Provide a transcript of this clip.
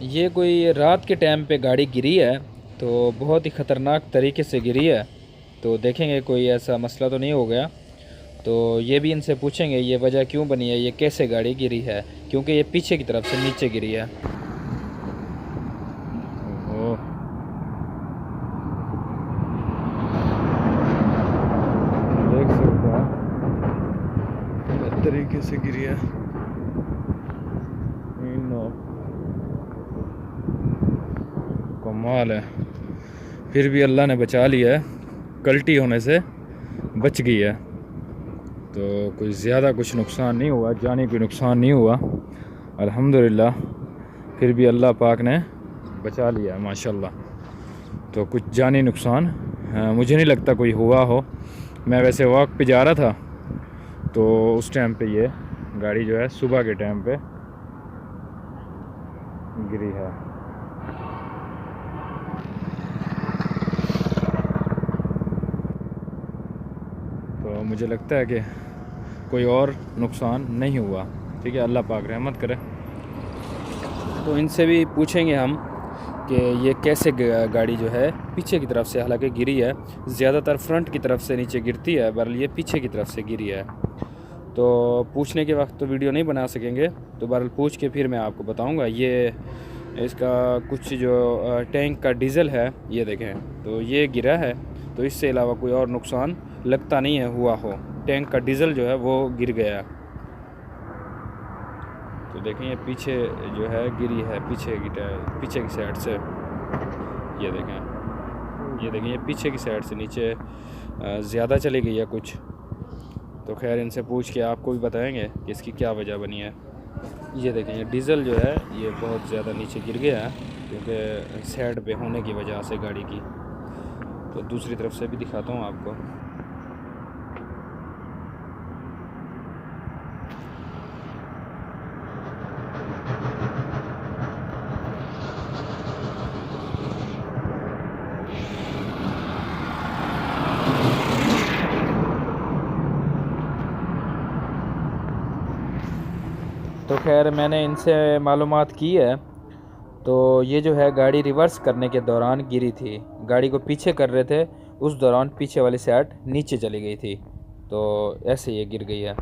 ये कोई रात के टाइम पे गाड़ी गिरी है, तो बहुत ही ख़तरनाक तरीके से गिरी है। तो देखेंगे कोई ऐसा मसला तो नहीं हो गया। तो ये भी इनसे पूछेंगे ये वजह क्यों बनी है, ये कैसे गाड़ी गिरी है, क्योंकि ये पीछे की तरफ से नीचे गिरी है। ओहो, देख सकते हैं किस तरीके से गिरी है। कमाल है, फिर भी अल्लाह ने बचा लिया है, कल्टी होने से बच गई है। तो कोई ज़्यादा कुछ नुकसान नहीं हुआ, जानी कोई नुकसान नहीं हुआ अल्हम्दुलिल्लाह। फिर भी अल्लाह पाक ने बचा लिया माशाल्लाह। तो कुछ जानी नुकसान मुझे नहीं लगता कोई हुआ हो। मैं वैसे वॉक पे जा रहा था, तो उस टाइम पे ये गाड़ी जो है सुबह के टाइम पे गिरी है। तो मुझे लगता है कि कोई और नुकसान नहीं हुआ। ठीक है, अल्लाह पाक रहमत करे। तो इनसे भी पूछेंगे हम कि ये कैसे गाड़ी जो है पीछे की तरफ से हालांकि गिरी है। ज़्यादातर फ्रंट की तरफ से नीचे गिरती है, बहरहाल ये पीछे की तरफ से गिरी है। तो पूछने के वक्त तो वीडियो नहीं बना सकेंगे, तो बहरहाल पूछ के फिर मैं आपको बताऊंगा। ये इसका कुछ जो टैंक का डीज़ल है ये देखें, तो ये गिरा है। तो इससे अलावा कोई और नुकसान लगता नहीं है हुआ हो। टैंक का डीज़ल जो है वो गिर गया। तो देखें ये पीछे जो है गिरी है, पीछे की साइड से। ये देखें ये पीछे की साइड से नीचे ज़्यादा चली गई है कुछ। तो खैर इनसे पूछ के आपको भी बताएंगे कि इसकी क्या वजह बनी है। ये देखें ये डीज़ल जो है ये बहुत ज़्यादा नीचे गिर गया है, क्योंकि साइड पे होने की वजह से गाड़ी की। तो दूसरी तरफ से भी दिखाता हूँ आपको। तो खैर मैंने इनसे मालूमात की है। तो ये जो है गाड़ी रिवर्स करने के दौरान गिरी थी। गाड़ी को पीछे कर रहे थे, उस दौरान पीछे वाली साइड नीचे चली गई थी, तो ऐसे ये गिर गई है।